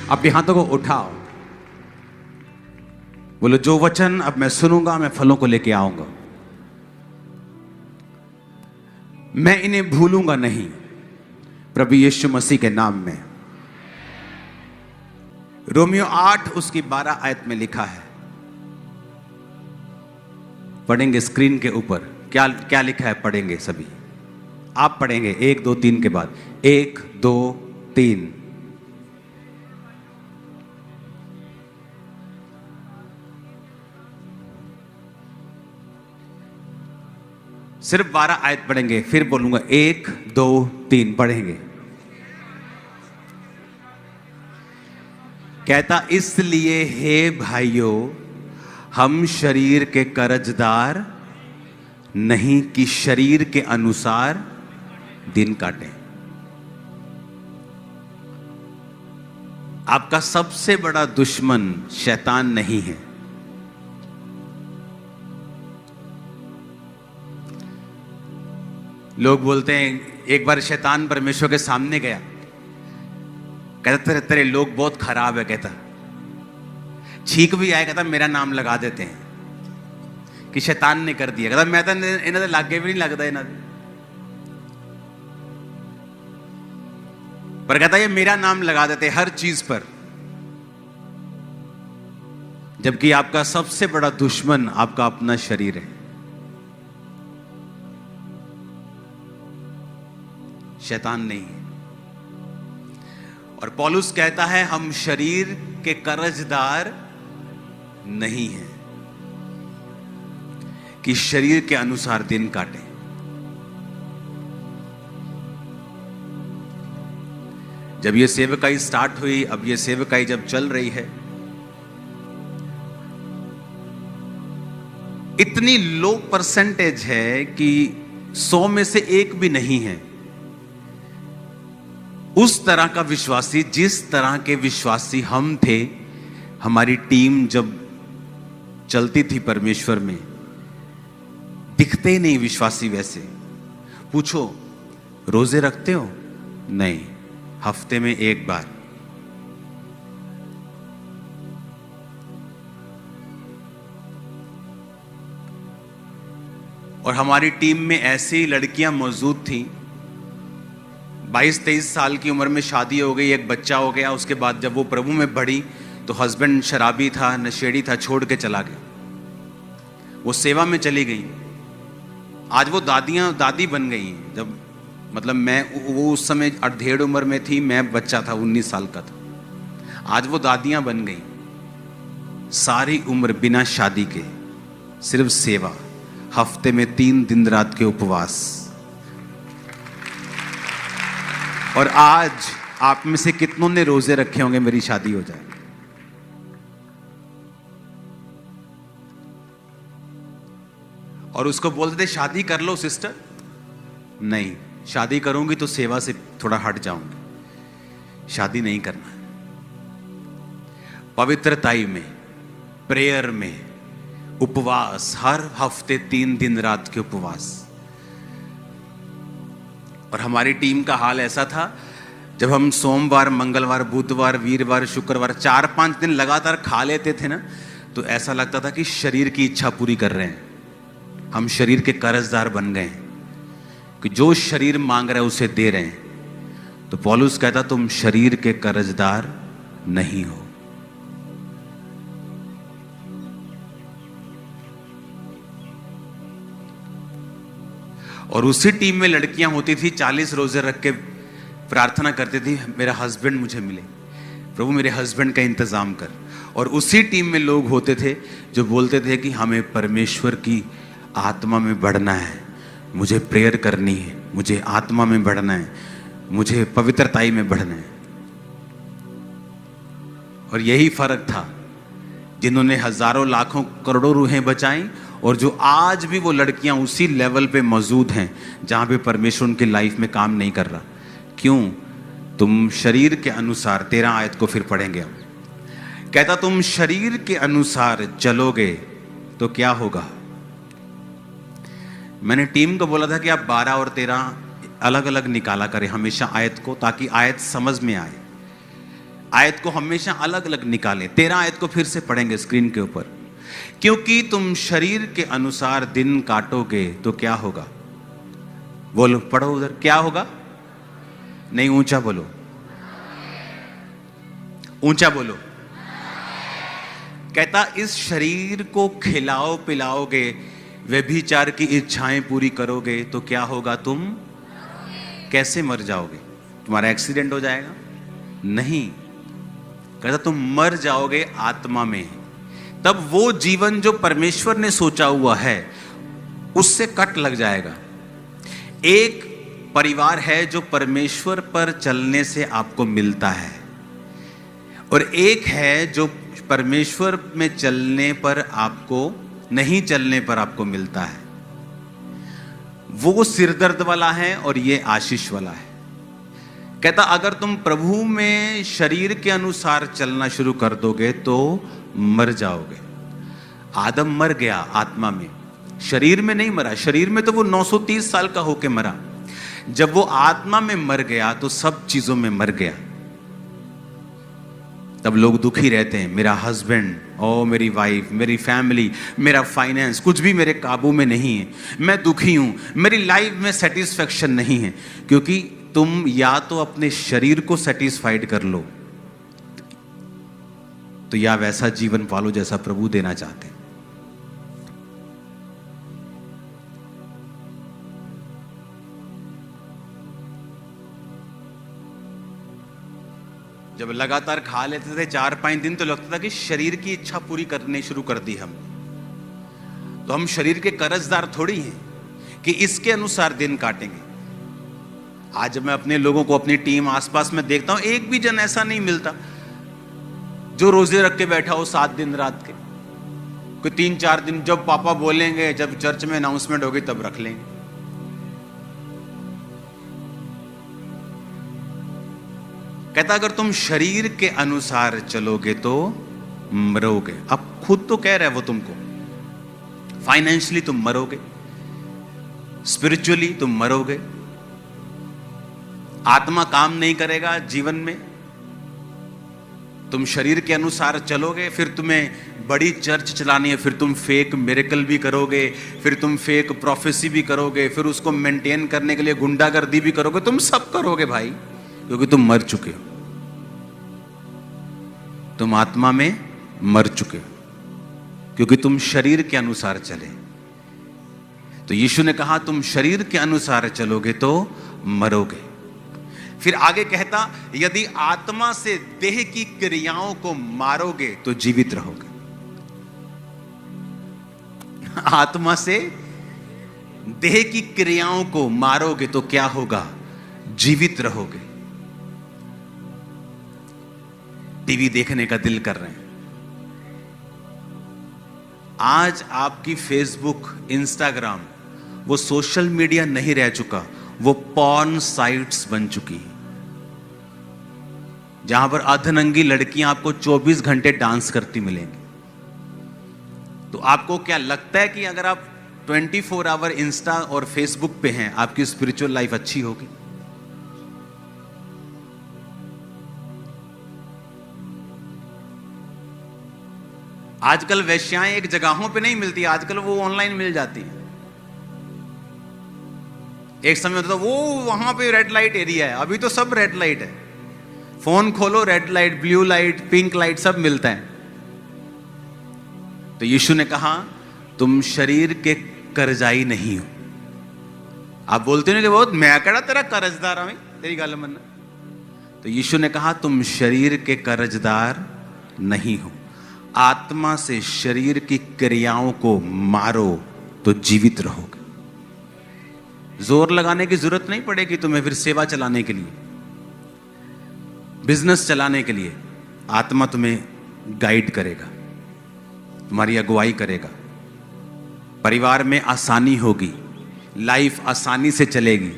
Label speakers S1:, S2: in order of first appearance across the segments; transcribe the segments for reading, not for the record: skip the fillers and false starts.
S1: अपने हाथों को उठाओ, बोलो जो वचन अब मैं सुनूंगा मैं फलों को लेके आऊंगा, मैं इन्हें भूलूंगा नहीं, प्रभु यीशु मसीह के नाम में। रोमियो 8 उसकी 12 आयत में लिखा है, पढ़ेंगे स्क्रीन के ऊपर। क्या क्या लिखा है, पढ़ेंगे सभी, आप पढ़ेंगे 1 2 3 के बाद, 1 2 3। सिर्फ 12 आयत पढ़ेंगे, फिर बोलूंगा 1 2 3 पढ़ेंगे। कहता, इसलिए हे भाइयों, हम शरीर के कर्जदार नहीं कि शरीर के अनुसार दिन काटें। आपका सबसे बड़ा दुश्मन शैतान नहीं है। लोग बोलते हैं, एक बार शैतान परमेश्वर के सामने गया, कहता तेरे लोग बहुत खराब है, कहता छींक भी आए, कहता मेरा नाम लगा देते हैं कि शैतान ने कर दिया। कहता मैं तो इन्हें तो लागे भी नहीं लगता इन्हें, पर कहता ये मेरा नाम लगा देते हर चीज पर। जबकि आपका सबसे बड़ा दुश्मन आपका अपना शरीर है, शैतान नहीं है। और पौलुस कहता है हम शरीर के कर्जदार नहीं हैं कि शरीर के अनुसार दिन काटें। जब ये सेवकाई स्टार्ट हुई, अब ये सेवकाई जब चल रही है, इतनी लो परसेंटेज है कि 100 में से 1 भी नहीं है उस तरह का विश्वासी जिस तरह के विश्वासी हम थे। हमारी टीम जब चलती थी परमेश्वर में, दिखते ही नहीं विश्वासी वैसे। पूछो रोजे रखते हो? नहीं, हफ्ते में 1 बार। और हमारी टीम में ऐसी लड़कियां मौजूद थी, 22-23 साल की उम्र में शादी हो गई, एक बच्चा हो गया। उसके बाद जब वो प्रभु में बढ़ी तो हस्बैंड शराबी था, नशेड़ी था, छोड़ के चला गया, वो सेवा में चली गई। आज वो दादी बन गई हैं। जब मतलब वो उस समय 1.5 उम्र में थी, मैं बच्चा था, 19 साल का था। आज वो दादियां बन गई। सारी उम्र बिना शादी के सिर्फ सेवा, हफ्ते में 3 दिन रात के उपवास। और आज आप में से कितनों ने रोजे रखे होंगे मेरी शादी हो जाए? और उसको बोलते थे शादी कर लो सिस्टर। नहीं, शादी करूंगी तो सेवा से थोड़ा हट जाऊंगी, शादी नहीं करना। पवित्रताई में, प्रेयर में, उपवास, हर हफ्ते 3 दिन रात के उपवास। और हमारी टीम का हाल ऐसा था, जब हम सोमवार, मंगलवार, बुधवार, वीरवार, शुक्रवार 4-5 दिन लगातार खा लेते थे ना, तो ऐसा लगता था कि शरीर की इच्छा पूरी कर रहे हैं। हम शरीर के कर्जदार बन गए हैं कि जो शरीर मांग रहा है उसे दे रहे हैं। तो पौलुस कहता तुम शरीर के कर्जदार नहीं हो। और उसी टीम में लड़कियां होती थी, 40 रोजे रख के प्रार्थना करती थी, मेरा हस्बैंड मुझे मिले, प्रभु मेरे हस्बैंड का इंतजाम कर। और उसी टीम में लोग होते थे जो बोलते थे कि हमें परमेश्वर की आत्मा में बढ़ना है, मुझे प्रेयर करनी है, मुझे आत्मा में बढ़ना है, मुझे पवित्रताई में बढ़ना है। और यही फर्क था, जिन्होंने हजारों लाखों करोड़ों रूहें बचाई, और जो आज भी वो लड़कियां उसी लेवल पे मौजूद हैं जहां पे परमेश्वर उनकी लाइफ में काम नहीं कर रहा। क्यों? तुम शरीर के अनुसार, 13 आयत को फिर पढ़ेंगे हम। कहता तुम शरीर के अनुसार चलोगे तो क्या होगा? मैंने टीम को बोला था कि आप 12 और 13 अलग अलग निकाला करें हमेशा आयत को, ताकि आयत समझ में आए। आयत को हमेशा अलग अलग निकालें। 13 आयत को फिर से पढ़ेंगे स्क्रीन के ऊपर। क्योंकि तुम शरीर के अनुसार दिन काटोगे तो क्या होगा? बोलो, पढ़ो उधर, क्या होगा? नहीं, ऊंचा बोलो, ऊंचा बोलो। कहता इस शरीर को खिलाओ पिलाओगे, व्यभिचार की इच्छाएं पूरी करोगे तो क्या होगा? तुम कैसे मर जाओगे? तुम्हारा एक्सीडेंट हो जाएगा? नहीं, कहता तुम मर जाओगे आत्मा में। तब वो जीवन जो परमेश्वर ने सोचा हुआ है उससे कट लग जाएगा। एक परिवार है जो परमेश्वर पर चलने से आपको मिलता है, और एक है जो परमेश्वर में चलने पर आपको, नहीं चलने पर आपको मिलता है। वो सिरदर्द वाला है और ये आशीष वाला है। कहता अगर तुम प्रभु में शरीर के अनुसार चलना शुरू कर दोगे तो मर जाओगे। आदम मर गया आत्मा में, शरीर में नहीं मरा। शरीर में तो वो 930 साल का होके मरा। जब वो आत्मा में मर गया तो सब चीजों में मर गया। तब लोग दुखी रहते हैं, मेरा हस्बैंड, ओ मेरी वाइफ, मेरी फैमिली, मेरा फाइनेंस, कुछ भी मेरे काबू में नहीं है, मैं दुखी हूं, मेरी लाइफ में सेटिस्फेक्शन नहीं है। क्योंकि तुम या तो अपने शरीर को सेटिस्फाइड कर लो, तो या वैसा जीवन पालो जैसा प्रभु देना चाहते हैं। जब लगातार खा लेते थे 4-5 दिन तो लगता था कि शरीर की इच्छा पूरी करने शुरू कर दी हम। तो हम शरीर के कर्जदार थोड़ी हैं कि इसके अनुसार दिन काटेंगे। आज मैं अपने लोगों को, अपनी टीम आसपास में देखता हूं, एक भी जन ऐसा नहीं मिलता जो रोजे रख के बैठा हो 7 दिन रात के। कोई 3-4 दिन जब पापा बोलेंगे, जब चर्च में अनाउंसमेंट होगी तब रख लेंगे। कहता अगर तुम शरीर के अनुसार चलोगे तो मरोगे। अब खुद तो कह रहा है वो तुमको, फाइनेंशियली तुम मरोगे, स्पिरिचुअली तुम मरोगे, आत्मा काम नहीं करेगा जीवन में। तुम शरीर के अनुसार चलोगे, फिर तुम्हें बड़ी चर्च चलानी है, फिर तुम फेक मिरेकल भी करोगे, फिर तुम फेक प्रोफेसी भी करोगे, फिर उसको मेंटेन करने के लिए गुंडागर्दी भी करोगे। तुम सब करोगे भाई, क्योंकि तुम मर चुके हो। तुम आत्मा में मर चुके हो, क्योंकि तुम शरीर के अनुसार चले। तो यीशु ने कहा तुम शरीर के अनुसार चलोगे तो मरोगे। फिर आगे कहता यदि आत्मा से देह की क्रियाओं को मारोगे तो जीवित रहोगे। आत्मा से देह की क्रियाओं को मारोगे तो क्या होगा? जीवित रहोगे। टीवी देखने का दिल कर रहे हैं, आज आपकी फेसबुक, इंस्टाग्राम, वो सोशल मीडिया नहीं रह चुका, वो पॉर्न साइट्स बन चुकी हैं, जहां पर अर्धनंगी लड़कियां आपको 24 घंटे डांस करती मिलेंगी। तो आपको क्या लगता है कि अगर आप 24 आवर इंस्टा और फेसबुक पे हैं, आपकी स्पिरिचुअल लाइफ अच्छी होगी? आजकल वेश्याएं एक जगहों पे नहीं मिलती, आजकल वो ऑनलाइन मिल जाती हैं। एक समय होता था वो वहां पे रेड लाइट एरिया है, अभी तो सब रेड लाइट है। फोन खोलो, red light, blue light, pink light सब मिलता है। तो यीशु ने कहा तुम शरीर के कर्जाई नहीं हो। आप बोलते हो कि बहुत मैं कड़ा तेरा कर्जदार हमें, तेरी गल मन। तो यीशु ने कहा तुम शरीर के कर्जदार नहीं हो। आत्मा से शरीर की क्रियाओं को मारो तो जीवित रहोगे। जोर लगाने की जरूरत नहीं पड़ेगी तुम्हें फिर सेवा चलाने के लिए, बिजनेस चलाने के लिए। आत्मा तुम्हें गाइड करेगा, तुम्हारी अगुवाई करेगा, परिवार में आसानी होगी, लाइफ आसानी से चलेगी।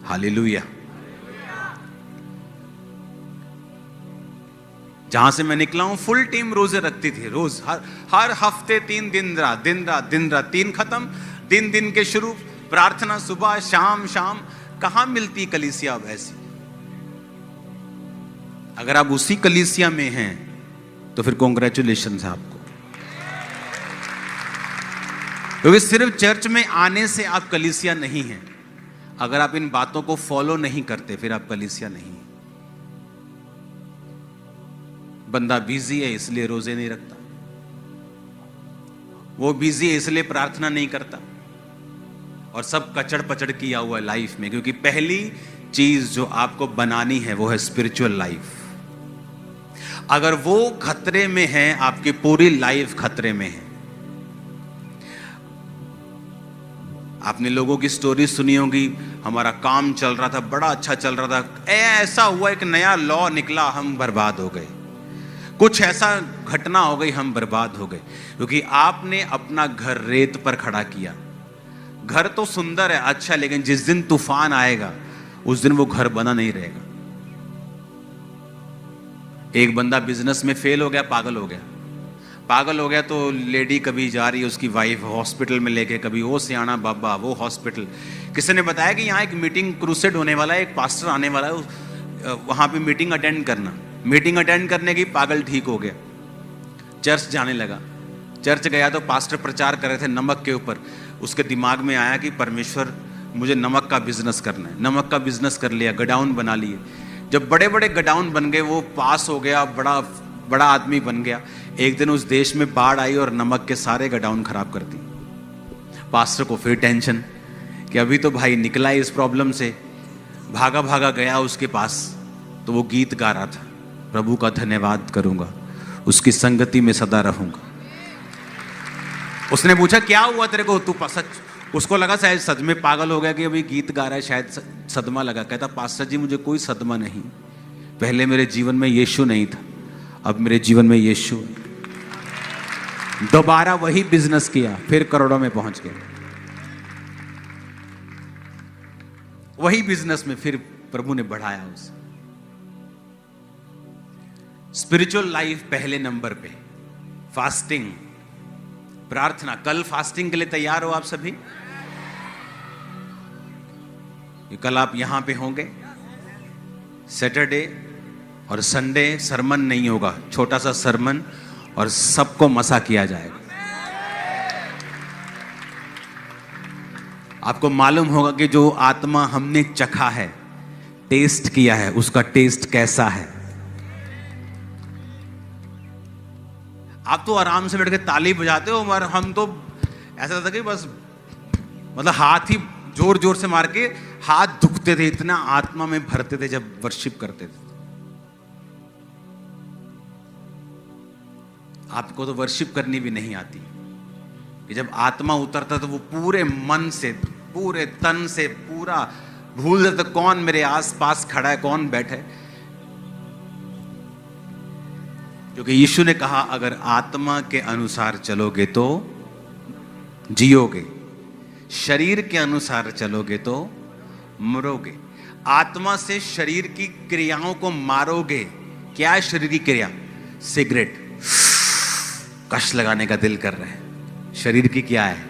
S1: हालेलुया। जहां से मैं निकला हूं फुल टीम रोजे रखती थी, रोज हर हफ्ते 3 दिन रात, दिन रात दिन रात, 3 खत्म, दिन दिन के शुरू, प्रार्थना सुबह शाम शाम। कहां मिलती कलीसिया अब ऐसी? अगर आप उसी कलीसिया में हैं तो फिर कॉन्ग्रेचुलेशन है आपको, क्योंकि सिर्फ चर्च में आने से आप कलीसिया नहीं हैं। अगर आप इन बातों को फॉलो नहीं करते फिर आप कलीसिया नहीं हैं। बंदा बिजी है इसलिए रोजे नहीं रखता, वो बिजी है इसलिए प्रार्थना नहीं करता, और सब कचड़ पचड़ किया हुआ है लाइफ में। क्योंकि पहली चीज जो आपको बनानी है वो है स्पिरिचुअल लाइफ। अगर वो खतरे में है, आपकी पूरी लाइफ खतरे में है। आपने लोगों की स्टोरी सुनी होगी, हमारा काम चल रहा था, बड़ा अच्छा चल रहा था, ऐसा हुआ एक नया लॉ निकला, हम बर्बाद हो गए। कुछ ऐसा घटना हो गई, हम बर्बाद हो गए, क्योंकि आपने अपना घर रेत पर खड़ा किया। घर तो सुंदर है, अच्छा, लेकिन जिस दिन तूफान आएगा उस दिन वो घर बना नहीं रहेगा। एक बंदा बिजनेस में फेल हो गया, पागल हो गया। पागल हो गया तो लेडी कभी जा रही है उसकी वाइफ हॉस्पिटल में लेके, कभी वो सियाना बाबा वो हॉस्पिटल। किसी ने बताया कि यहाँ एक मीटिंग क्रूसेड होने वाला है, एक पास्टर आने वाला है, वहाँ पे मीटिंग अटेंड करना। मीटिंग अटेंड करने की पागल ठीक हो गया, चर्च जाने लगा। चर्च गया तो पास्टर प्रचार कर रहे थे नमक के ऊपर। उसके दिमाग में आया कि परमेश्वर मुझे नमक का बिजनेस करना है। नमक का बिजनेस कर लिया, गडाउन बना लिए। जब बड़े बड़े गडाउन बन गए, वो पास हो गया, बड़ा बड़ा आदमी बन गया। एक दिन उस देश में बाढ़ आई और नमक के सारे गडाउन खराब कर दी। पास्टर को फिर टेंशन कि अभी तो भाई निकला इस प्रॉब्लम से। भागा भागा गया उसके पास, तो वो गीत गा रहा था, प्रभु का धन्यवाद करूंगा, उसकी संगति में सदा रहूंगा। उसने पूछा क्या हुआ तेरे को, तू सच? उसको लगा शायद सच में पागल हो गया कि अभी गीत गा रहा है, शायद सदमा लगा। कहता पास्टर जी मुझे कोई सदमा नहीं, पहले मेरे जीवन में यीशु नहीं था, अब मेरे जीवन में यीशु। दोबारा वही बिजनेस किया, फिर करोड़ों में पहुंच गया। वही बिजनेस में फिर प्रभु ने बढ़ाया उसे। स्पिरिचुअल लाइफ पहले नंबर पे, फास्टिंग, प्रार्थना। कल फास्टिंग के लिए तैयार हो आप सभी? कल आप यहां पे होंगे। सैटरडे और संडे सरमन नहीं होगा, छोटा सा सरमन, और सबको मसा किया जाएगा। आपको मालूम होगा कि जो आत्मा हमने चखा है, टेस्ट किया है, उसका टेस्ट कैसा है। आप तो आराम से बैठ के ताली बजाते हो, और हम तो ऐसा था कि बस मतलब हाथ ही जोर जोर से मार के हाथ दुखते थे, इतना आत्मा में भरते थे जब वर्शिप करते थे। आपको तो वर्शिप करनी भी नहीं आती कि जब आत्मा उतरता तो वो पूरे मन से, पूरे तन से, पूरा भूल जाता कौन मेरे आसपास खड़ा है, कौन बैठा है। क्योंकि यीशु ने कहा अगर आत्मा के अनुसार चलोगे तो जियोगे, शरीर के अनुसार चलोगे तो मरोगे। आत्मा से शरीर की क्रियाओं को मारोगे। क्या है शरीर की क्रिया? सिगरेट कश लगाने का दिल कर रहा है, शरीर की क्या है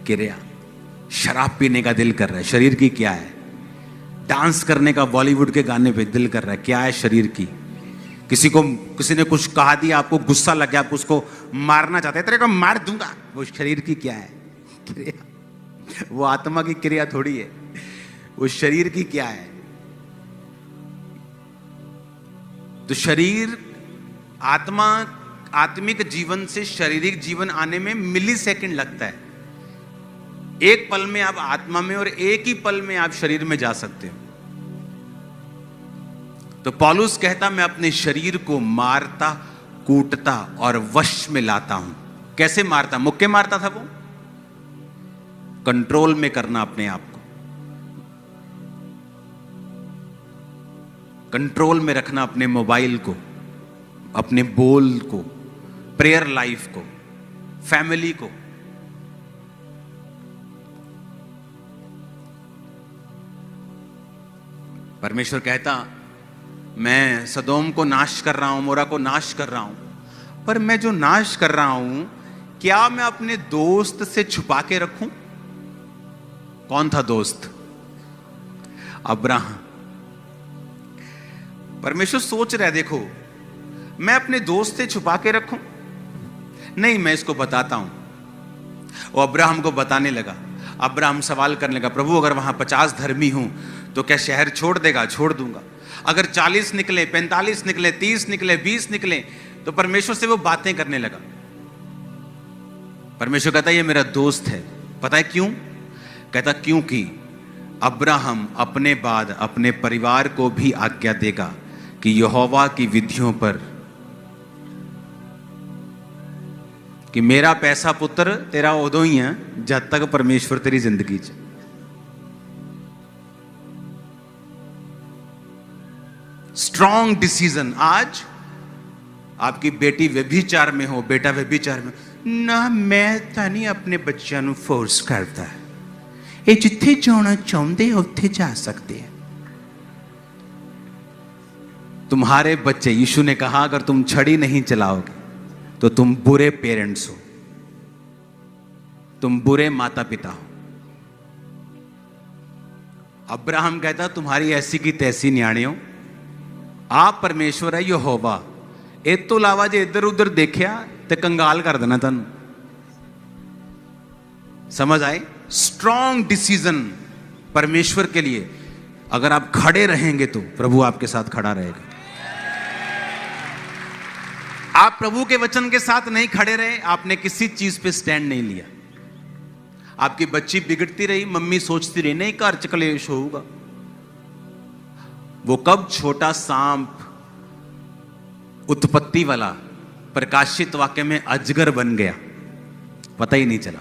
S1: क्रिया? शराब पीने का दिल कर रहा है, शरीर की क्या है? डांस करने का बॉलीवुड के गाने पे दिल कर रहा है, क्या है शरीर की? किसी ने कुछ कहा दिया, आपको गुस्सा लग गया, आप उसको मारना चाहते हैं, तेरे को मार दूंगा, वो शरीर की क्या है? क्रिया। वो आत्मा की क्रिया थोड़ी है, वो शरीर की क्या है? तो शरीर, आत्मा, आत्मिक जीवन से शारीरिक जीवन आने में मिली सेकंड लगता है। एक पल में आप आत्मा में और एक ही पल में आप शरीर में जा सकते हो। तो पौलुस कहता मैं अपने शरीर को मारता, कूटता और वश में लाता हूं। कैसे मारता? मुक्के मारता था वो। कंट्रोल में करना अपने आप को, कंट्रोल में रखना अपने मोबाइल को, अपने बोल को, प्रेयर लाइफ को, फैमिली को। परमेश्वर कहता मैं सदोम को नाश कर रहा हूं, मोरा को नाश कर रहा हूं, पर मैं जो नाश कर रहा हूं क्या मैं अपने दोस्त से छुपा के रखूं? कौन था दोस्त? अब्राहम। परमेश्वर सोच रहा है, देखो मैं अपने दोस्त से छुपा के रखूं? नहीं, मैं इसको बताता हूं। वो अब्राहम को बताने लगा। अब्राहम सवाल करने लगा, प्रभु अगर वहां 50 धर्मी हूं तो क्या शहर छोड़ देगा? छोड़ दूंगा। अगर 40 निकले, 45 निकले, 30 निकले, 20 निकले, तो परमेश्वर से वो बातें करने लगा। परमेश्वर कहता है ये मेरा दोस्त है। पता है क्यों? कहता क्योंकि अब्राहम अपने बाद अपने परिवार को भी आज्ञा देगा कि यहोवा की विधियों पर, कि मेरा पैसा पुत्र तेरा उदों ही है जब तक परमेश्वर तेरी जिंदगी च। Strong decision. आज आपकी बेटी व्यभिचार में हो, बेटा व्यभिचार में ना, मैं तो नहीं अपने बच्चों ਨੂੰ फोर्स करता है, ये जिथे जाना चाहते उत्थे जा सकते हैं। तुम्हारे बच्चे, यीशु ने कहा अगर तुम छड़ी नहीं चलाओगे तो तुम बुरे पेरेंट्स हो, तुम बुरे माता पिता हो। अब्राहम कहता तुम्हारी ऐसी की तैसी न्याणे हो, आप परमेश्वर है यहोवा। इस तो इलावा जे इधर उधर देखिया तो कंगाल कर देना तुम। समझ आए? स्ट्रॉन्ग डिसीजन परमेश्वर के लिए। अगर आप खड़े रहेंगे तो प्रभु आपके साथ खड़ा रहेगा। आप प्रभु के वचन के साथ नहीं खड़े रहे, आपने किसी चीज पे स्टैंड नहीं लिया। आपकी बच्ची बिगड़ती रही, मम्मी सोचती रही नहीं घर च कलेश होगा। वो कब छोटा सांप उत्पत्ति वाला प्रकाशित वाक्य में अजगर बन गया, पता ही नहीं चला।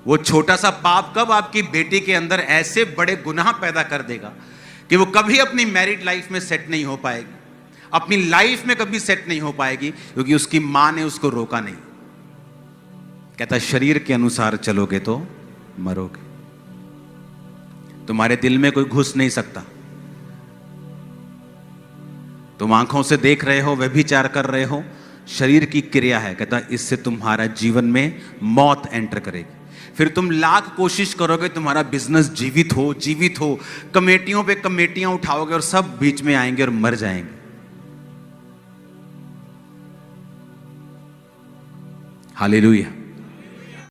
S1: वो छोटा सा पाप कब आपकी बेटी के अंदर ऐसे बड़े गुनाह पैदा कर देगा कि वो कभी अपनी मैरिड लाइफ में सेट नहीं हो पाएगी, अपनी लाइफ में कभी सेट नहीं हो पाएगी, क्योंकि उसकी मां ने उसको रोका नहीं। कहता शरीर के अनुसार चलोगे तो मरोगे। तुम्हारे दिल में कोई घुस नहीं सकता। तुम आंखों से देख रहे हो, व्यभिचार कर रहे हो, शरीर की क्रिया है। कहता इससे तुम्हारा जीवन में मौत एंटर करेगी। फिर तुम लाख कोशिश करोगे तुम्हारा बिजनेस जीवित हो, कमेटियों पे कमेटियां उठाओगे और सब बीच में आएंगे और मर जाएंगे। हालेलुया।